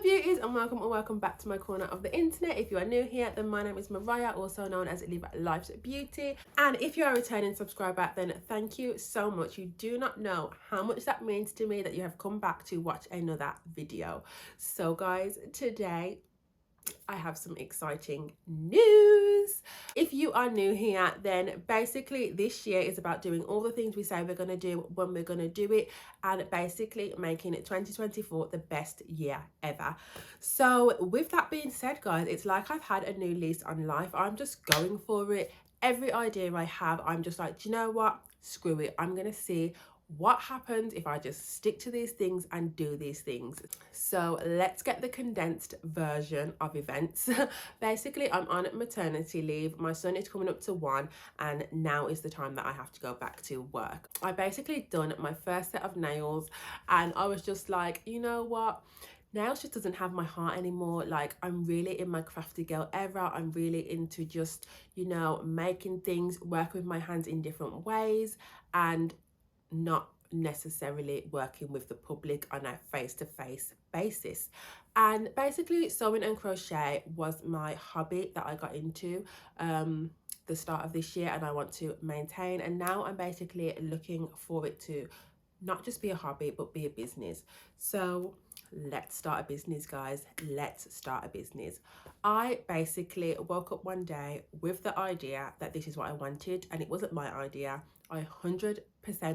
Hello beauties, and welcome back to my corner of the internet. If you are new here, then my name is Mariah, also known as Live Life's Beauty. And if you are a returning subscriber, then thank you so much. You do not know how much that means to me that you have come back to watch another video. So guys, today I have some exciting news. If you are new here, then basically this year is about doing all the things we say we're going to do when we're going to do it, and basically making it 2024 the best year ever. So with that being said, guys, it's like I've had a new lease on life. I'm just going for it. Every idea I have, I'm just like, do you know what? Screw it. I'm going to see what happens if I just stick to these things and do these things. So let's get the condensed version of events. Basically, I'm on maternity leave. My son is coming up to 1, and now is the time that I have to go back to work. I basically done my first set of nails, and I was just like, you know what? Nails just doesn't have my heart anymore. Like, I'm really in my crafty girl era. I'm really into just, you know, making things, work with my hands in different ways, and not necessarily working with the public on a face-to-face basis. And basically sewing and crochet was my hobby that I got into the start of this year, and I want to maintain. And now I'm basically looking for it to not just be a hobby but be a business. So let's start a business, guys. Let's start a business. I basically woke up one day with the idea that this is what I wanted, and it wasn't my idea. I 100%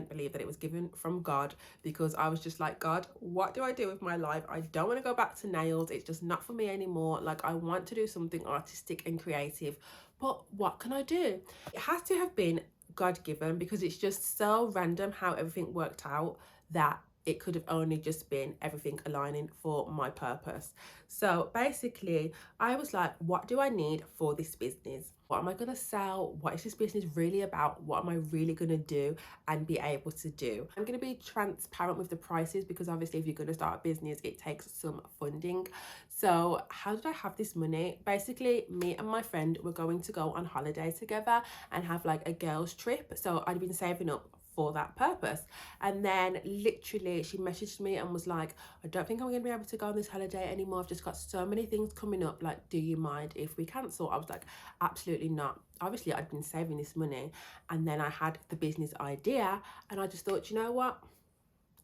believe that it was given from God, because I was just like, God, what do I do with my life? I don't want to go back to nails. It's just not for me anymore. Like, I want to do something artistic and creative, but what can I do? It has to have been God-given, because it's just so random how everything worked out that it could have only just been everything aligning for my purpose. So basically, I was like, what do I need for this business? What am I going to sell? What is this business really about? What am I really going to do and be able to do? I'm going to be transparent with the prices, because obviously if you're going to start a business, it takes some funding. So how did I have this money? Basically, me and my friend were going to go on holiday together and have like a girls trip. So I'd been saving up for that purpose, and then literally she messaged me and was like, I don't think I'm gonna be able to go on this holiday anymore. I've just got so many things coming up, like, do you mind if we cancel? I was like, absolutely not. Obviously I'd been saving this money, and then I had the business idea, and I just thought, you know what,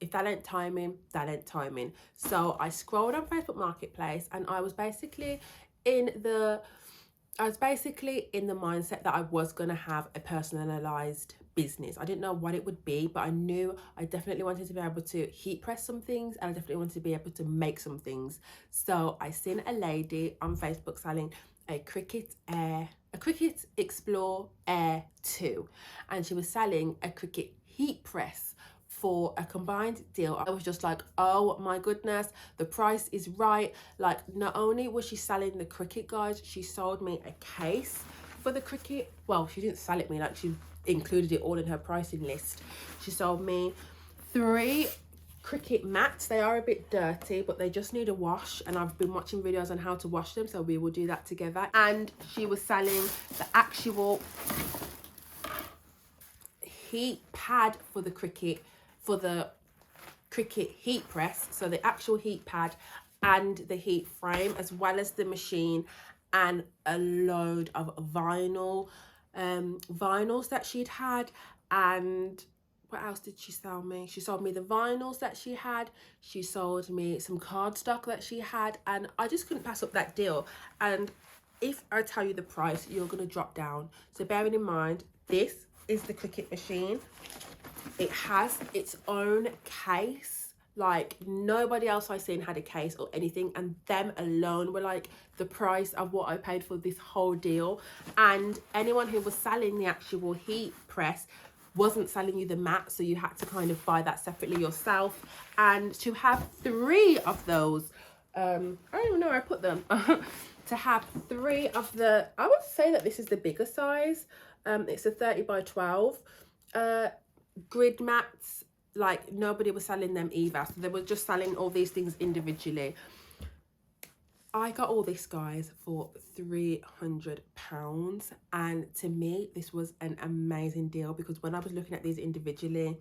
if that ain't timing, that ain't timing. So I scrolled on Facebook Marketplace, and I was basically in the mindset that I was going to have a personalized business. I didn't know what it would be, but I knew I definitely wanted to be able to heat press some things, and I definitely wanted to be able to make some things. So I seen a lady on Facebook selling a Cricut Explore Air 2, and she was selling a Cricut heat press for a combined deal. I was just like, oh my goodness, the price is right. Like, not only was she selling the Cricut, guys, she sold me a case for the Cricut. Well, she didn't sell it me, like, she included it all in her pricing list. She sold me 3 Cricut mats. They are a bit dirty, but they just need a wash, and I've been watching videos on how to wash them, so we will do that together. And she was selling the actual heat pad for the Cricut, for the Cricut heat press. So the actual heat pad and the heat frame, as well as the machine, and a load of vinyls that she'd had. And what else did she sell me? She sold me the vinyls that she had. She sold me some cardstock that she had, and I just couldn't pass up that deal. And if I tell you the price, you're gonna drop down. So bearing in mind, this is the Cricut machine. It has its own case. Like, nobody else I've seen had a case or anything, and them alone were like the price of what I paid for this whole deal. And anyone who was selling the actual heat press wasn't selling you the mat, so you had to kind of buy that separately yourself. And to have 3 of those, I don't even know where I put them. To have 3 of the, I would say that this is the bigger size. It's a 30 by 12 grid mats. Like, nobody was selling them either, so they were just selling all these things individually. I got all this, guys, for £300, and to me this was an amazing deal, because when I was looking at these individually,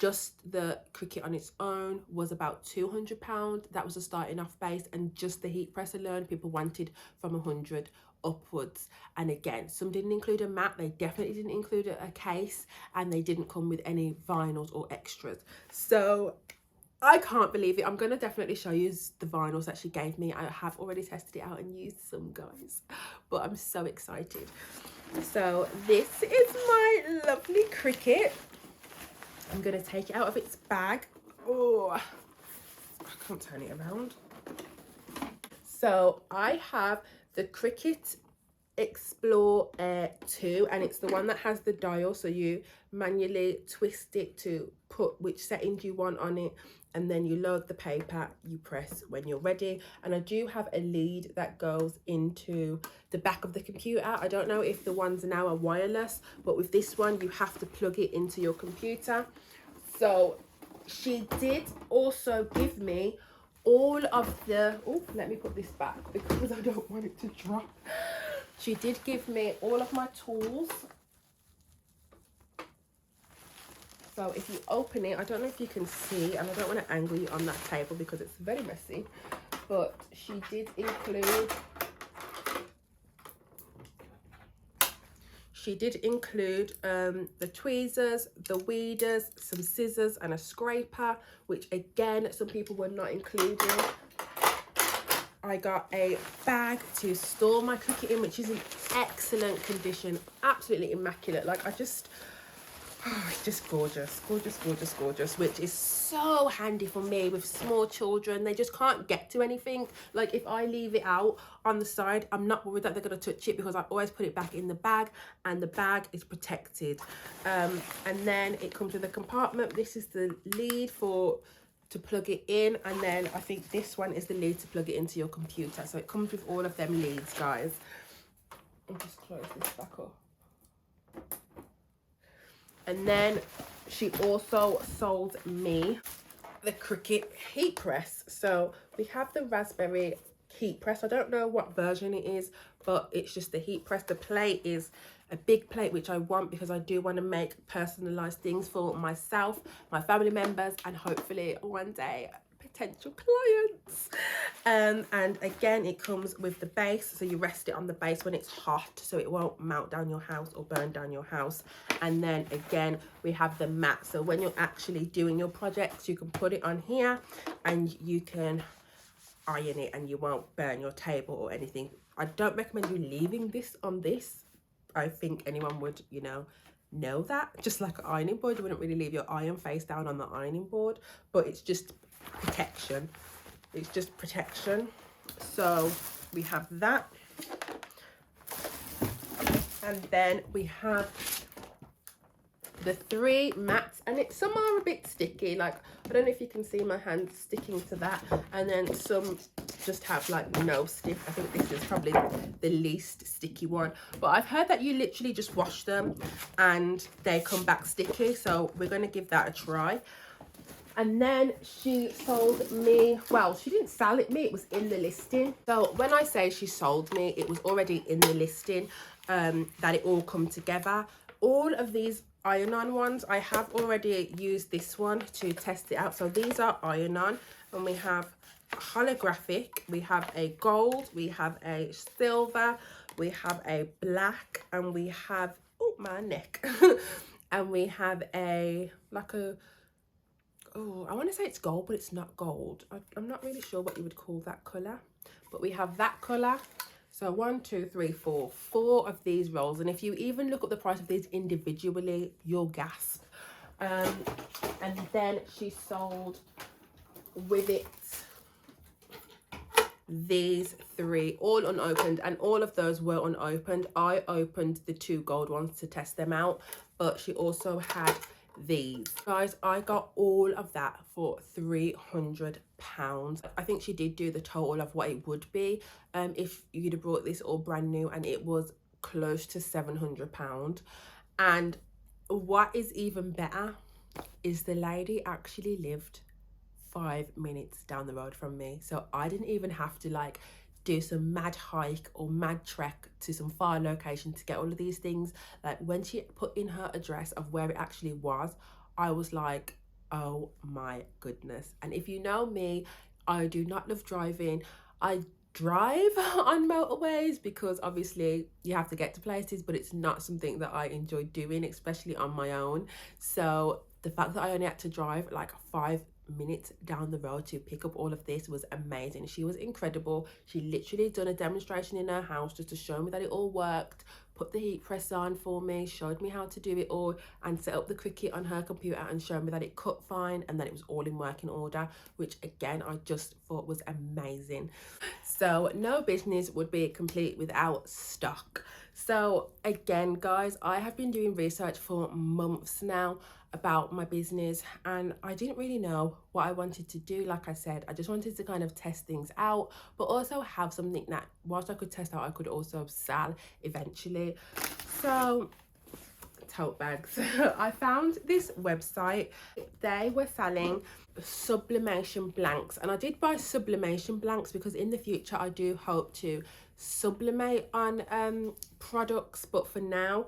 just the Cricut on its own was about £200. That was a starting off base, and just the heat press alone people wanted from 100 upwards. And again, some didn't include a mat, they definitely didn't include a case, and they didn't come with any vinyls or extras. So I can't believe it. I'm going to definitely show you the vinyls that she gave me. I have already tested it out and used some, guys, but I'm so excited. So this is my lovely Cricut. I'm going to take it out of its bag. Oh, I can't turn it around. So I have the Cricut Explore Air 2, and it's the one that has the dial, so you manually twist it to put which settings you want on it, and then you load the paper, you press when you're ready. And I do have a lead that goes into the back of the computer. I don't know if the ones now are wireless, but with this one you have to plug it into your computer. So she did also give me all of the, oh, let me put this back because I don't want it to drop. She did give me all of my tools. So if you open it, I don't know if you can see, and I don't want to angle you on that table because it's very messy, but she did include, the tweezers, the weeders, some scissors and a scraper, which again, some people were not including. I got a bag to store my Cricut in, which is in excellent condition, absolutely immaculate. Like, it's just gorgeous, gorgeous, gorgeous, gorgeous, which is so handy for me with small children. They just can't get to anything. Like, if I leave it out on the side, I'm not worried that they're going to touch it because I always put it back in the bag, and the bag is protected. And then it comes with a compartment. This is the lead to plug it in, and then I think this one is the lead to plug it into your computer. So it comes with all of them leads, guys. I'll just close this back up. And then she also sold me the Cricut heat press. So we have the raspberry heat press. I don't know what version it is, but it's just the heat press. The plate is a big plate, which I want because I do want to make personalized things for myself, my family members, and hopefully one day potential clients. And again, it comes with the base, so you rest it on the base when it's hot so it won't melt down your house or burn down your house. And then again, we have the mat, so when you're actually doing your projects, you can put it on here and you can iron it and you won't burn your table or anything. I don't recommend you leaving this on this. I think anyone would, you know that. Just like an ironing board, you wouldn't really leave your iron face down on the ironing board, but it's just protection. It's just protection. So we have that. And then we have the 3 mats, and some are a bit sticky. Like, I don't know if you can see my hand sticking to that, and then some just have like no stick. I think this is probably the least sticky one, but I've heard that you literally just wash them and they come back sticky, so we're going to give that a try. And then she sold me, well, she didn't sell it me, it was in the listing. So when I say she sold me, it was already in the listing, that it all come together. All of these iron-on ones, I have already used this one to test it out. So these are iron-on, and we have holographic, we have a gold, we have a silver, we have a black, and we have, oh, my neck. And we have a, like a, oh, I want to say it's gold, but it's not gold. I'm not really sure what you would call that colour, but we have that colour. So 1, 2, 3, 4 of these rolls, and if you even look at the price of these individually, you'll gasp. And then she sold with it these 3, all unopened, and all of those were unopened. I opened the 2 gold ones to test them out, but she also had these. Guys, I got all of that for £300. I think she did do the total of what it would be if you'd have brought this all brand new, and it was close to £700. And what is even better is the lady actually lived 5 minutes down the road from me, so I didn't even have to like do some mad hike or mad trek to some far location to get all of these things. Like, when she put in her address of where it actually was, I was like, oh my goodness. And if you know me, I do not love driving. I drive on motorways because obviously you have to get to places, but it's not something that I enjoy doing, especially on my own. So the fact that I only had to drive like 5 minutes down the road to pick up all of this was amazing. She was incredible. She literally done a demonstration in her house just to show me that it all worked, put the heat press on for me, showed me how to do it all, and set up the Cricut on her computer and showed me that it cut fine and that it was all in working order, which again I just thought was amazing. So no business would be complete without stock. So again, guys, I have been doing research for months now about my business, and I didn't really know what I wanted to do. Like I said, I just wanted to kind of test things out, but also have something that whilst I could test out, I could also sell eventually. So tote bags. I found this website. They were selling sublimation blanks, and I did buy sublimation blanks because in the future I do hope to sublimate on products, but for now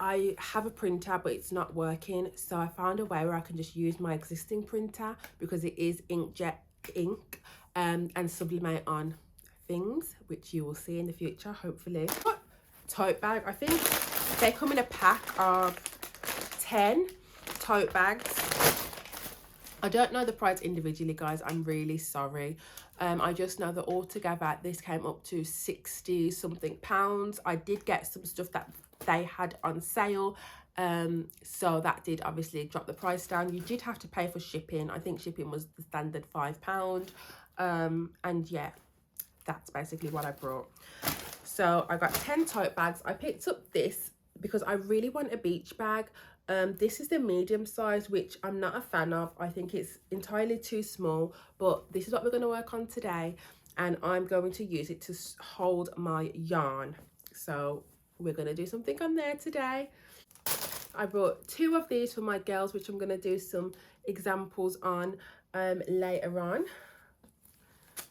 I have a printer but it's not working, so I found a way where I can just use my existing printer because it is inkjet ink, and sublimate on things, which you will see in the future hopefully. Tote bag, I think they come in a pack of 10 tote bags. I don't know the price individually, guys, I'm really sorry. I just know that altogether this came up to 60 something pounds. I did get some stuff that they had on sale, so that did obviously drop the price down. You did have to pay for shipping. I think shipping was the standard £5, and yeah, that's basically what I brought. So I got 10 tote bags. I picked up this because I really want a beach bag. This is the medium size, which I'm not a fan of. I think it's entirely too small, but this is what we're going to work on today, and I'm going to use it to hold my yarn. So we're going to do something on there today. I brought 2 of these for my girls, which I'm going to do some examples on later on.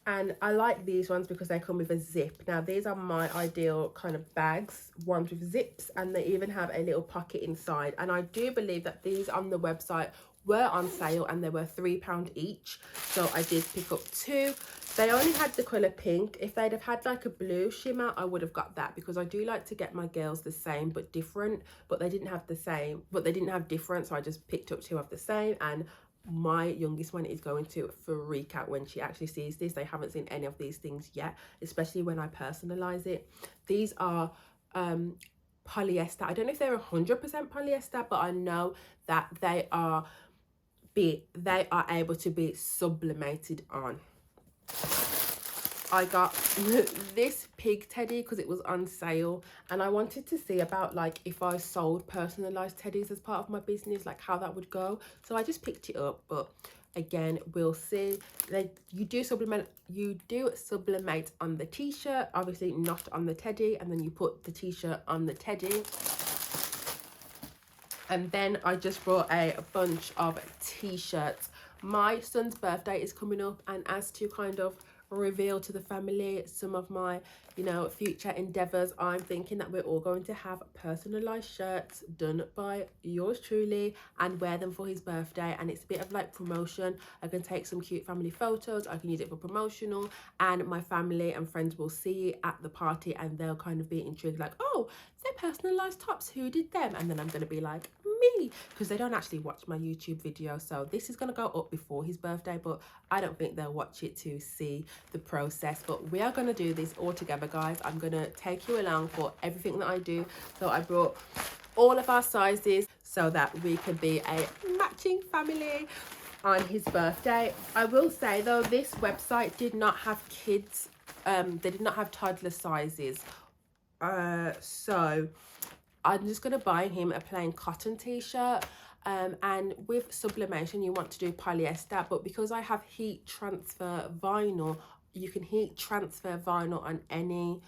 And I like these ones because they come with a zip. Now these are my ideal kind of bags, ones with zips, and they even have a little pocket inside. And I do believe that these on the website were on sale and they were £3 each, so I did pick up 2. They only had the colour pink. If they'd have had like a blue shimmer, I would have got that, because I do like to get my girls the same but different, but they didn't have the same, but they didn't have different, so I just picked up 2 of the same. And my youngest one is going to freak out when she actually sees this. They haven't seen any of these things yet, especially when I personalize it. These are polyester. I don't know if they're 100% polyester, but I know that they are able to be sublimated on. I got this pig teddy because it was on sale, and I wanted to see about like if I sold personalized teddies as part of my business, like how that would go. So I just picked it up, but again, we'll see. You do sublimate on the t-shirt, obviously not on the teddy, and then you put the t-shirt on the teddy. And then I just brought a bunch of t-shirts. My son's birthday is coming up, and as to kind of reveal to the family some of my, you know, future endeavors, I'm thinking that we're all going to have personalized shirts done by yours truly and wear them for his birthday. And it's a bit of like promotion. I can take some cute family photos, I can use it for promotional, and my family and friends will see it at the party and they'll kind of be intrigued, like, oh, they're personalized tops, who did them? And then I'm going to be like, me, because they don't actually watch my YouTube video. So this is going to go up before his birthday, but I don't think they'll watch it to see the process. But we are going to do this all together, guys. I'm going to take you along for everything that I do. So I brought all of our sizes so that we can be a matching family on his birthday. I will say though, this website did not have kids, they did not have toddler sizes, so I'm just going to buy him a plain cotton t-shirt, and with sublimation you want to do polyester, but because I have heat transfer vinyl, you can heat transfer vinyl on any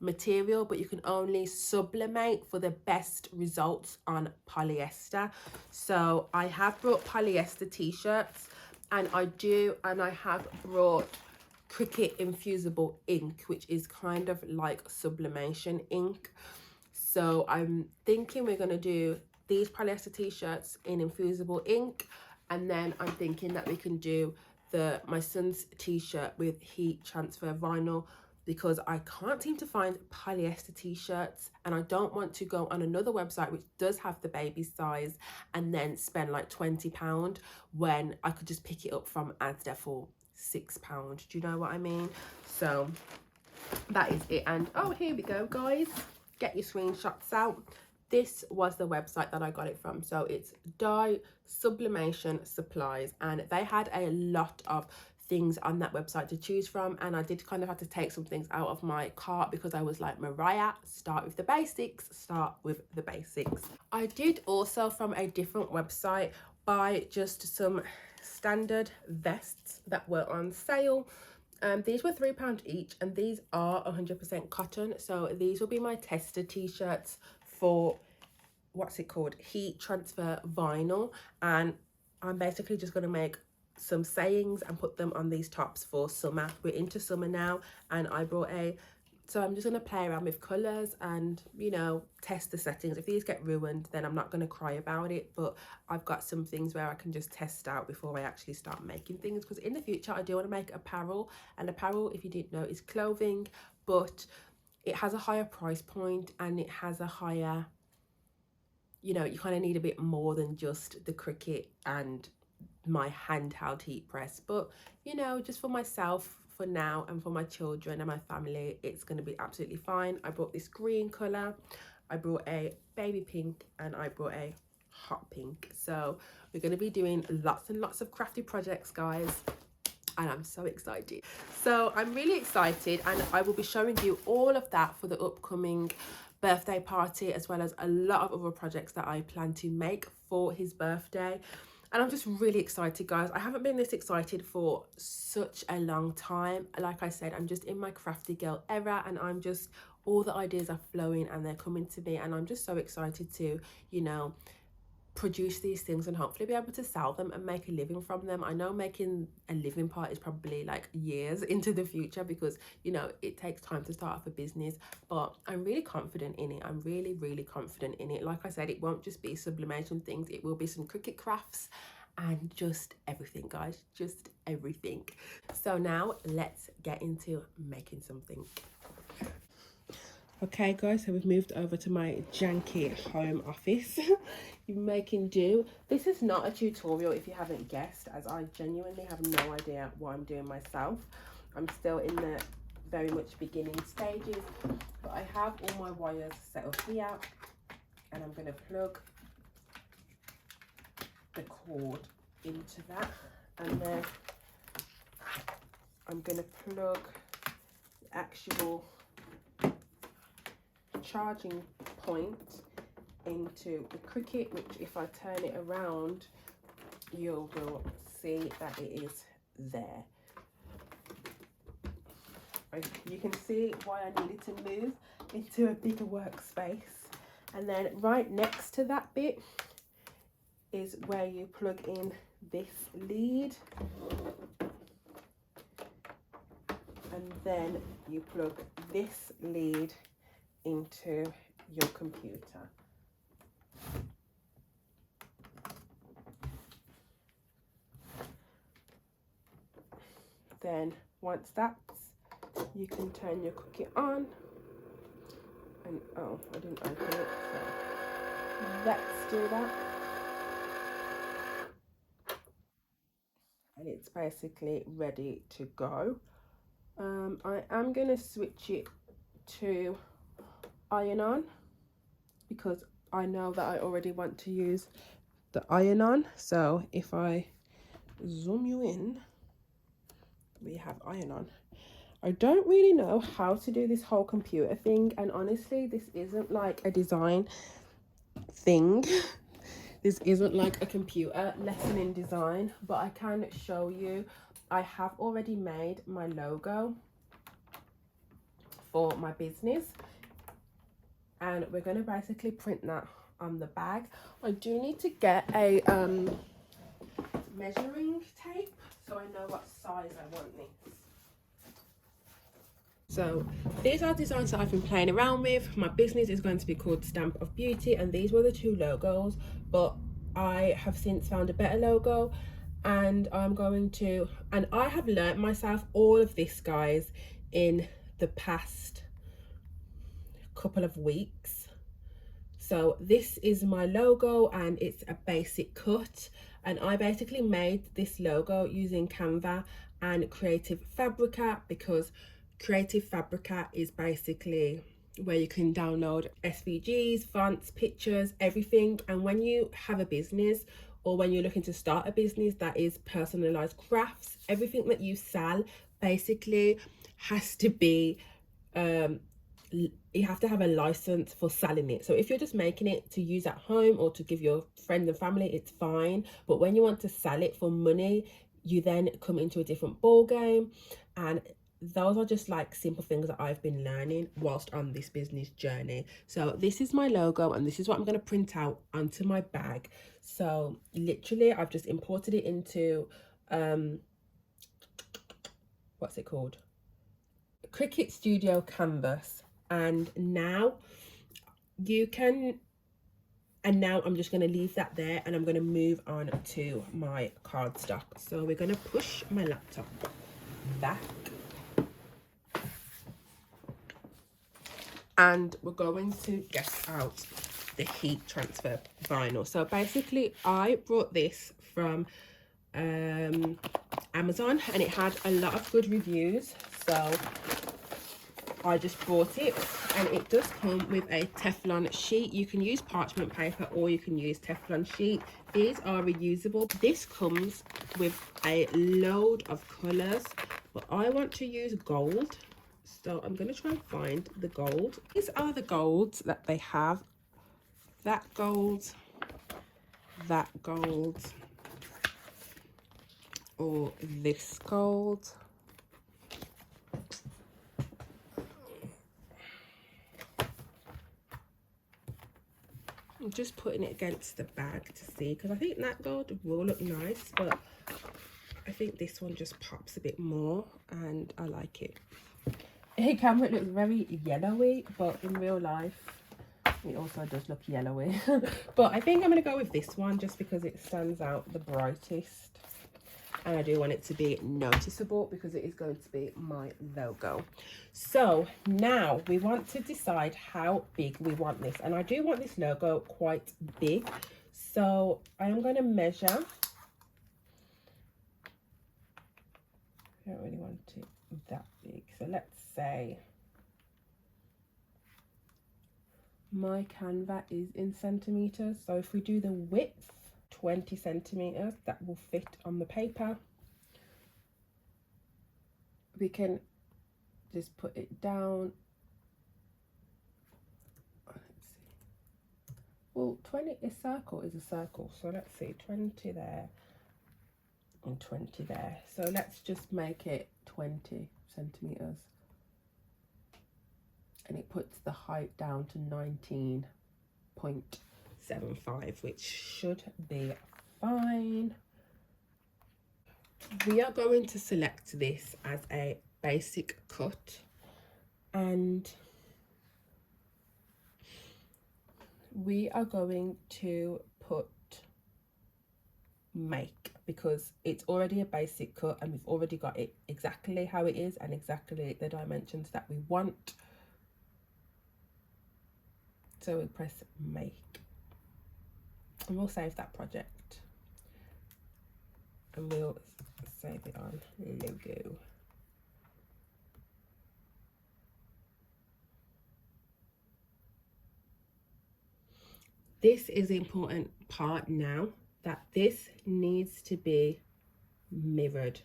material, but you can only sublimate for the best results on polyester. So I have brought polyester t-shirts, and I have brought Cricut infusible ink, which is kind of like sublimation ink. So I'm thinking we're going to do these polyester t-shirts in infusible ink, And then I'm thinking that we can do my son's t-shirt with heat transfer vinyl, because I can't seem to find polyester t-shirts, and I don't want to go on another website which does have the baby size and then spend like £20 when I could just pick it up from Asda for £6. Do you know what I mean? So that is it. And oh, here we go, guys, get your screenshots out. This was the website that I got it from. So it's Dye Sublimation Supplies, and they had a lot of things on that website to choose from, and I did kind of have to take some things out of my cart because I was like, Mariah, start with the basics, start with the basics. I did also, from a different website, buy just some standard vests that were on sale. These were £3 each, and these are 100% cotton. So these will be my tester t-shirts for, what's it called, heat transfer vinyl. And I'm basically just going to make some sayings and put them on these tops for summer. We're into summer now, and I brought so I'm just going to play around with colours and, you know, test the settings. If these get ruined, then I'm not going to cry about it, but I've got some things where I can just test out before I actually start making things, because in the future I do want to make apparel, and apparel, if you didn't know, is clothing, but it has a higher price point and it has a higher, you know, you kind of need a bit more than just the Cricut and my handheld heat press. But, you know, just for myself for now and for my children and my family, it's going to be absolutely fine. I brought this green colour, I brought a baby pink, and I brought a hot pink. So we're going to be doing lots and lots of crafty projects, guys, and I'm so excited. So I'm really excited, and I will be showing you all of that for the upcoming birthday party, as well as a lot of other projects that I plan to make for his birthday. And I'm just really excited, guys. I haven't been this excited for such a long time. Like I said, I'm just in my crafty girl era, and I'm just, all the ideas are flowing and they're coming to me, and I'm just so excited to, you know, produce these things and hopefully be able to sell them and make a living from them. I know making a living part is probably like years into the future, because, you know, it takes time to start off a business, but I'm really confident in it. I'm really confident in it. Like I said, it won't just be sublimation things, it will be some Cricut crafts and just everything, guys, just everything. So now let's get into making something. Okay, guys, so we've moved over to my janky home office. You're making do. This is not a tutorial, if you haven't guessed, as I genuinely have no idea what I'm doing myself. I'm still in the very much beginning stages, but I have all my wires set up here, and I'm going to plug the cord into that, and then I'm going to plug the actual charging point into the Cricut, which if I turn it around, you will see that it is there. You can see why I needed to move into a bigger workspace. And then right next to that bit is where you plug in this lead, and then you plug this lead into your computer. Then once that's, you can turn your Cricut on, and oh, I didn't open it, so let's do that. And it's basically ready to go. I am going to switch it to iron on, because I know that I already want to use the iron on. So if I zoom you in, we have iron on. I don't really know how to do this whole computer thing, and honestly, this isn't like a design thing. This isn't like a computer lesson in design, but I can show you. I have already made my logo for my business, and we're going to basically print that on the bag. I do need to get a measuring tape so I know what size I want this. So these are designs that I've been playing around with. My business is going to be called Stamp of Beauty, and these were the two logos, but I have since found a better logo, and I have learnt myself all of this, guys, in the past couple of weeks. So this is my logo, and it's a basic cut, and I basically made this logo using Canva and Creative Fabrica, because Creative Fabrica is basically where you can download SVGs, fonts, pictures, everything. And when you have a business, or when you're looking to start a business that is personalized crafts, everything that you sell basically has to be you have to have a license for selling it. So if you're just making it to use at home or to give your friends and family, it's fine. But when you want to sell it for money, you then come into a different ball game. And those are just like simple things that I've been learning whilst on this business journey. So this is my logo, and this is what I'm going to print out onto my bag. So literally I've just imported it into what's it called, Cricut Studio Canvas. And now I'm just going to leave that there, and I'm going to move on to my cardstock. So we're going to push my laptop back, and we're going to get out the heat transfer vinyl. So basically I brought this from Amazon, and it had a lot of good reviews, so I just bought it. And it does come with a Teflon sheet. You can use parchment paper or you can use Teflon sheet. These are reusable. This comes with a load of colors, but I want to use gold, so I'm going to try and find the gold. These are the golds that they have. That gold, or this gold. I'm just putting it against the bag to see, because I think that gold will look nice, but I think this one just pops a bit more, and I like it. In camera it looks very yellowy, but in real life it also does look yellowy. But I think I'm going to go with this one just because it stands out the brightest, and I do want it to be noticeable because it is going to be my logo. So now we want to decide how big we want this, and I do want this logo quite big, so I am going to measure. I don't really want it that big, so let's say my Canva is in centimeters, so if we do the width 20 centimeters, that will fit on the paper. We can just put it down. Let's see. Well, 20, a circle is a circle, so let's see, 20 there and 20 there. So let's just make it 20 centimeters. And it puts the height down to 19.75, which should be fine. We are going to select this as a basic cut, and we are going to put make, because it's already a basic cut and we've already got it exactly how it is and exactly the dimensions that we want. So we press make, and we'll save that project, and we'll save it on logo. This is the important part now, that this needs to be mirrored,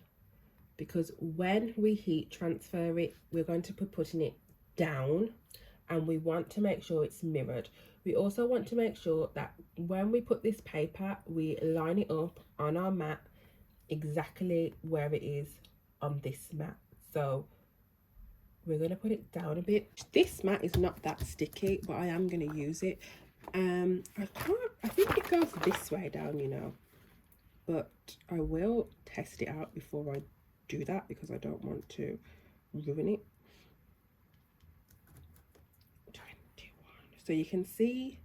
because when we heat transfer it, we're going to be putting it down, and we want to make sure it's mirrored. We also want to make sure that when we put this paper, we line it up on our mat exactly where it is on this mat. So we're going to put it down a bit. This mat is not that sticky, but I am going to use it. I think it goes this way down, you know, but I will test it out before I do that because I don't want to ruin it. 21. So you can see,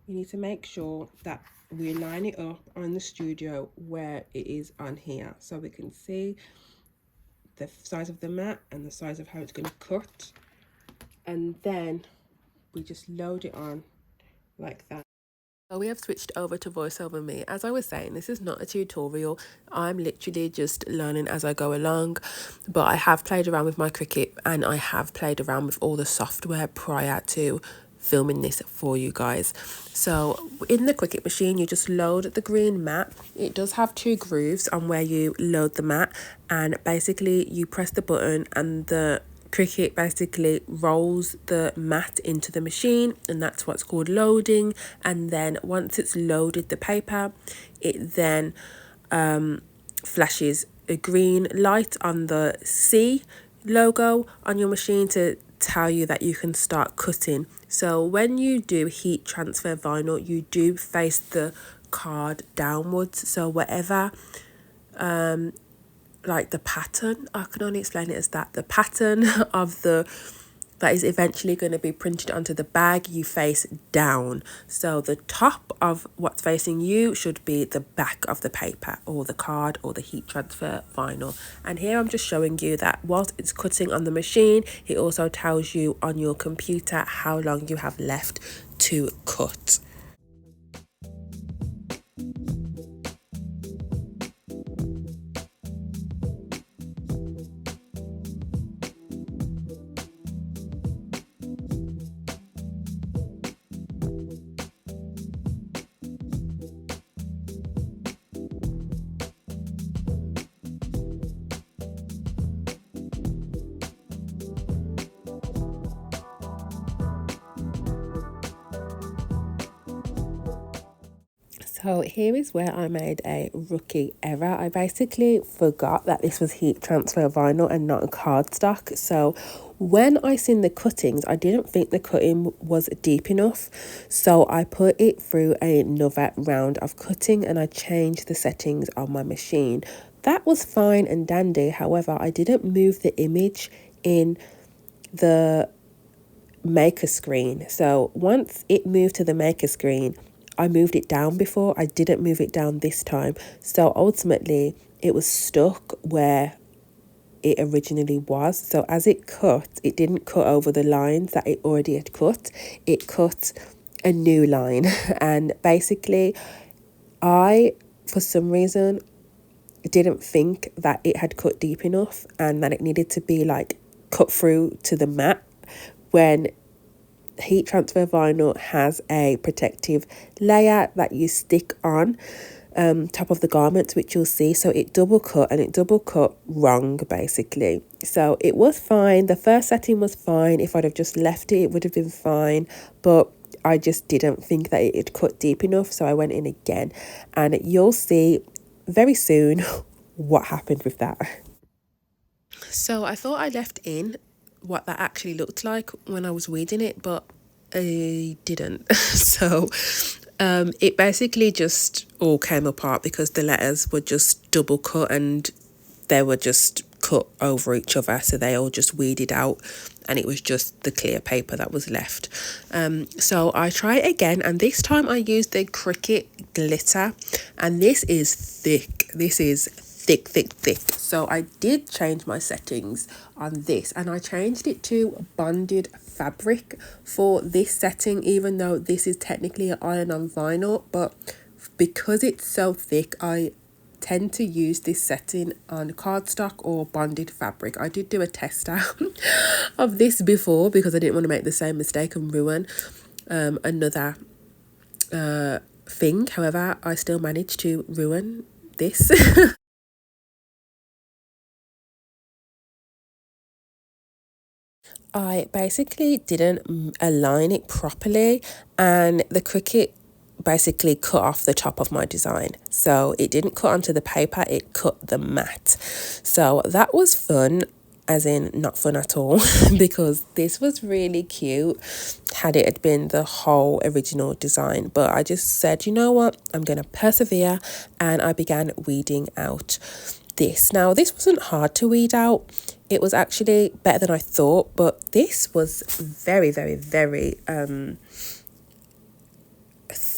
you need to make sure that we line it up on the studio where it is on here, so we can see the size of the mat and the size of how it's going to cut, and then we just load it on like that. So we have switched over to VoiceOver Me. As I was saying, this is not a tutorial. I'm literally just learning as I go along, but I have played around with my Cricut and I have played around with all the software prior to filming this for you guys. So in the Cricut machine, you just load the green mat. It does have 2 grooves on where you load the mat, and basically you press the button and the Cricut basically rolls the mat into the machine, and that's what's called loading. And then once it's loaded the paper, it then flashes a green light on the C logo on your machine to tell you that you can start cutting. So when you do heat transfer vinyl, you do face the card downwards, so whatever like the pattern, I can only explain it as that, the pattern of the that is eventually going to be printed onto the bag, you face down. So the top of what's facing you should be the back of the paper or the card or the heat transfer vinyl. And here I'm just showing you that whilst it's cutting on the machine, it also tells you on your computer how long you have left to cut. So here is where I made a rookie error. I basically forgot that this was heat transfer vinyl and not cardstock. So when I seen the cuttings, I didn't think the cutting was deep enough. So I put it through another round of cutting and I changed the settings on my machine. That was fine and dandy. However, I didn't move the image in the maker screen. So once it moved to the maker screen, I moved it down before. I didn't move it down this time. So ultimately it was stuck where it originally was. So as it cut, it didn't cut over the lines that it already had cut. It cut a new line. And basically I, for some reason, didn't think that it had cut deep enough and that it needed to be like cut through to the mat, when heat transfer vinyl has a protective layer that you stick on top of the garments, which you'll see. So it double cut, and it double cut wrong basically. So it was fine. The first setting was fine. If I'd have just left it, it would have been fine, but I just didn't think that it had cut deep enough, so I went in again, and you'll see very soon what happened with that. So I thought I left in what that actually looked like when I was weeding it, but I didn't. So it basically just all came apart because the letters were just double cut and they were just cut over each other, so they all just weeded out and it was just the clear paper that was left. So I try it again, and this time I used the Cricut glitter, and this is thick. This is thick. So I did change my settings on this, and I changed it to bonded fabric for this setting, even though this is technically an iron-on vinyl, but because it's so thick, I tend to use this setting on cardstock or bonded fabric. I did do a test out of this before because I didn't want to make the same mistake and ruin another thing. However, I still managed to ruin this. I basically didn't align it properly, and the Cricut basically cut off the top of my design. So it didn't cut onto the paper, it cut the mat. So that was fun, as in not fun at all, because this was really cute had it had been the whole original design. But I just said, you know what, I'm going to persevere, and I began weeding out this. Now, this wasn't hard to weed out. It was actually better than I thought, but this was very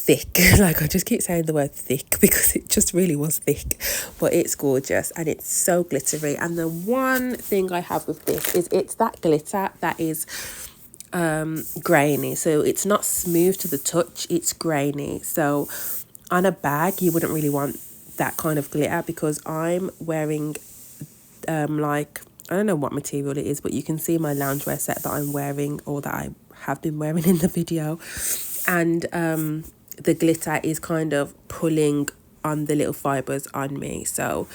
thick. Like, I just keep saying the word thick because it just really was thick, but it's gorgeous and it's so glittery. And the one thing I have with this is it's that glitter that is grainy, so it's not smooth to the touch, it's grainy. So on a bag you wouldn't really want that kind of glitter, because I'm wearing like, I don't know what material it is, but you can see my loungewear set that I'm wearing, or that I have been wearing in the video, and the glitter is kind of pulling on the little fibers on me. So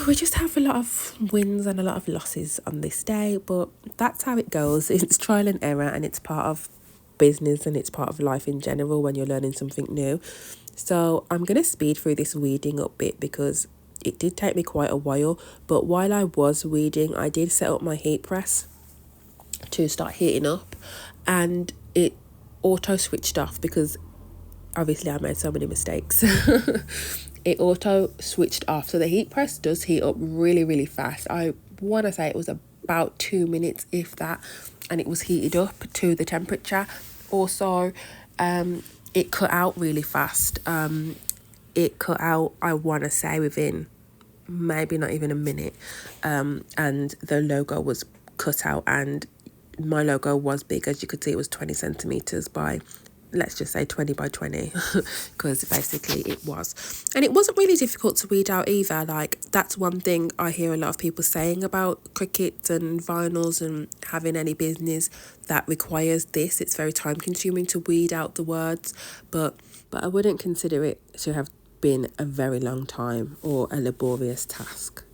we just have a lot of wins and a lot of losses on this day, but that's how it goes. It's trial and error, and it's part of business, and it's part of life in general when you're learning something new. So I'm going to speed through this weeding up bit because it did take me quite a while. But while I was weeding, I did set up my heat press to start heating up, and it auto switched off because obviously I made so many mistakes. It auto switched off, so the heat press does heat up really, really fast. I want to say it was about 2 minutes, if that, and it was heated up to the temperature. Also, it cut out really fast. It cut out, I want to say, within maybe not even a minute, and the logo was cut out, and my logo was big. As you could see, it was 20 centimeters by, let's just say 20 by 20, because basically it was. And it wasn't really difficult to weed out either. Like, that's one thing I hear a lot of people saying about Cricuts and vinyls and having any business that requires this. It's very time consuming to weed out the words, but I wouldn't consider it to have been a very long time or a laborious task.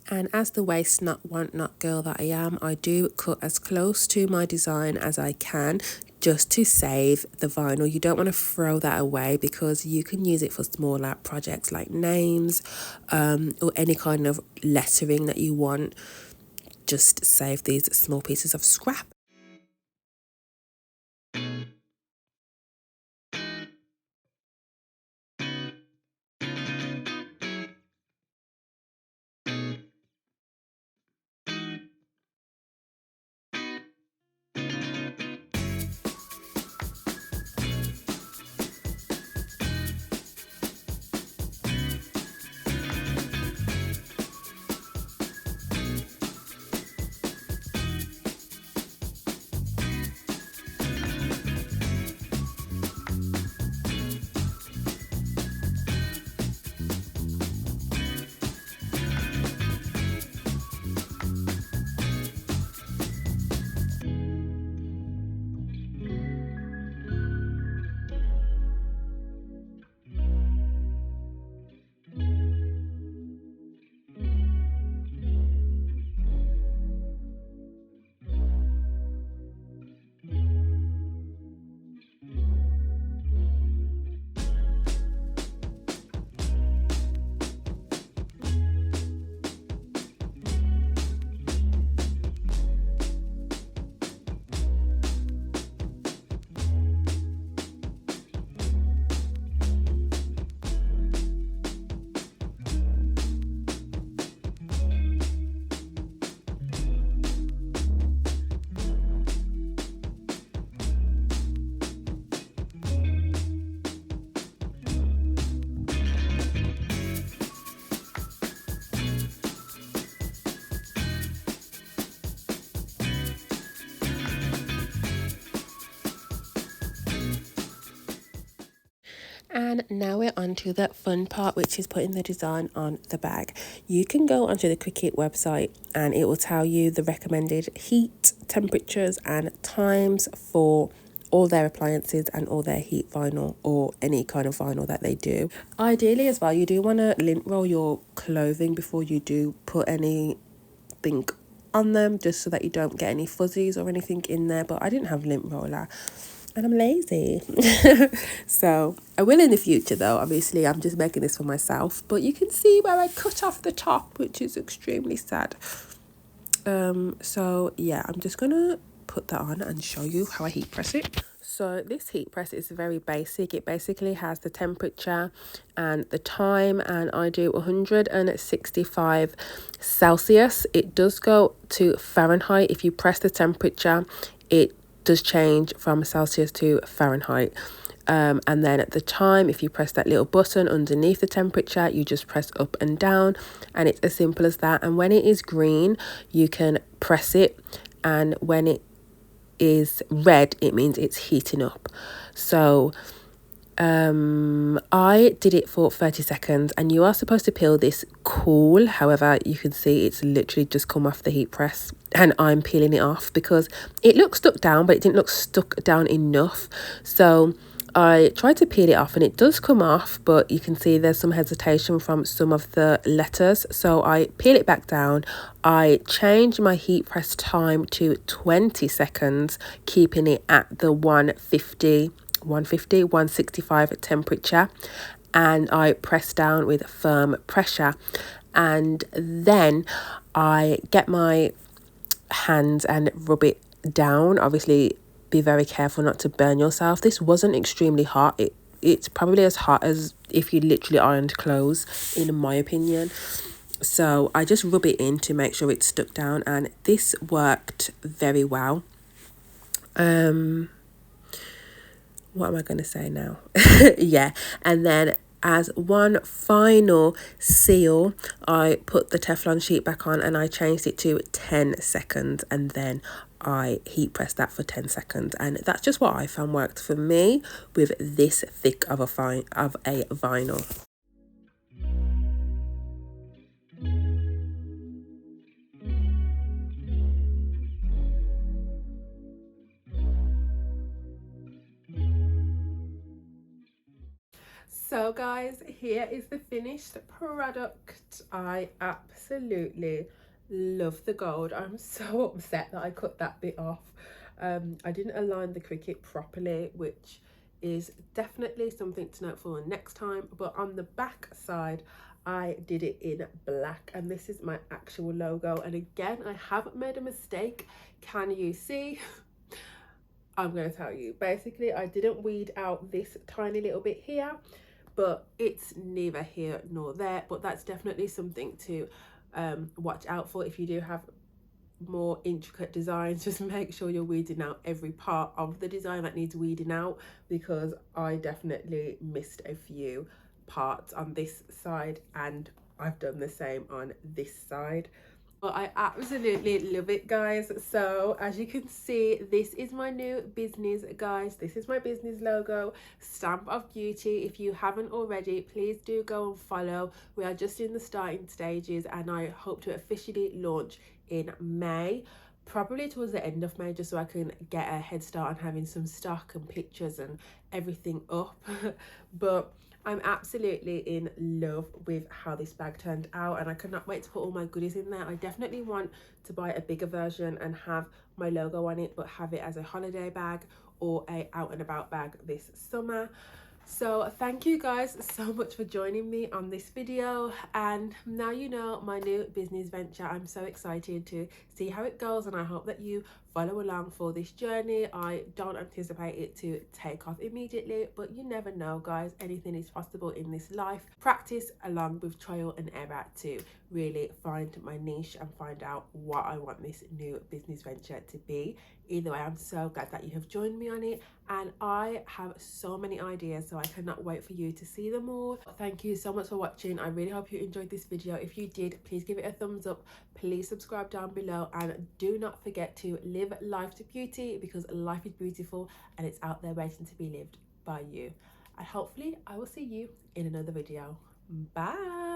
And as the waste not want not girl that I am, I do cut as close to my design as I can, just to save the vinyl. You don't want to throw that away, because you can use it for smaller projects like names, or any kind of lettering that you want. Just save these small pieces of scrap. And now we're on to the fun part, which is putting the design on the bag. You can go onto the Cricut website and it will tell you the recommended heat, temperatures and times for all their appliances and all their heat vinyl, or any kind of vinyl that they do. Ideally as well, you do want to lint roll your clothing before you do put anything on them, just so that you don't get any fuzzies or anything in there. But I didn't have lint roller and I'm lazy. So I will in the future though. Obviously I'm just making this for myself, but you can see where I cut off the top, which is extremely sad. So yeah, I'm just gonna put that on and show you how I heat press it. So this heat press is very basic. It basically has the temperature and the time, and I do 165 Celsius. It does go to Fahrenheit. If you press the temperature, it does change from Celsius to Fahrenheit. And then at the time, if you press that little button underneath the temperature, you just press up and down, and it's as simple as that. And when it is green, you can press it, and when it is red, it means it's heating up. So I did it for 30 seconds, and you are supposed to peel this cool. However, you can see it's literally just come off the heat press, and I'm peeling it off because it looks stuck down, but it didn't look stuck down enough. So I tried to peel it off, and it does come off, but you can see there's some hesitation from some of the letters. So I peel it back down. I changed my heat press time to 20 seconds, keeping it at the 165 temperature, and I press down with firm pressure. And then I get my hands and rub it down. Obviously, be very careful not to burn yourself. This wasn't extremely hot. It's probably as hot as if you literally ironed clothes, in my opinion. So I just rub it in to make sure it's stuck down, and this worked very well. What am I going to say now? Yeah, and then as one final seal, I put the Teflon sheet back on, and I changed it to 10 seconds, and then I heat pressed that for 10 seconds, and that's just what I found worked for me with this thick of a vinyl. So guys, here is the finished product. I absolutely love the gold. I'm so upset that I cut that bit off. I didn't align the Cricut properly, which is definitely something to note for next time. But on the back side, I did it in black, and this is my actual logo. And again, I haven't made a mistake. Can you see? I'm going to tell you. Basically, I didn't weed out this tiny little bit here, but it's neither here nor there. But that's definitely something to watch out for if you do have more intricate designs. Just make sure you're weeding out every part of the design that needs weeding out, because I definitely missed a few parts on this side, and I've done the same on this side. But I absolutely love it, guys. So as you can see, this is my new business, guys. This is my business logo, Stamp of Beauty. If you haven't already, please do go and follow. We are just in the starting stages, and I hope to officially launch in May, probably towards the end of May, just so I can get a head start on having some stock and pictures and everything up. But I'm absolutely in love with how this bag turned out, and I cannot wait to put all my goodies in there. I definitely want to buy a bigger version and have my logo on it, but have it as a holiday bag or a out and about bag this summer. So thank you guys so much for joining me on this video, and now you know my new business venture. I'm so excited to see how it goes, and I hope that you follow along for this journey. I don't anticipate it to take off immediately, but you never know, guys. Anything is possible in this life. Practice along with trial and error to really find my niche and find out what I want this new business venture to be. Either way, I'm so glad that you have joined me on it, and I have so many ideas, so I cannot wait for you to see them all. Thank you so much for watching. I really hope you enjoyed this video. If you did, please give it a thumbs up, please subscribe down below, and do not forget to live life to beauty, because life is beautiful and it's out there waiting to be lived by you. And hopefully I will see you in another video. Bye.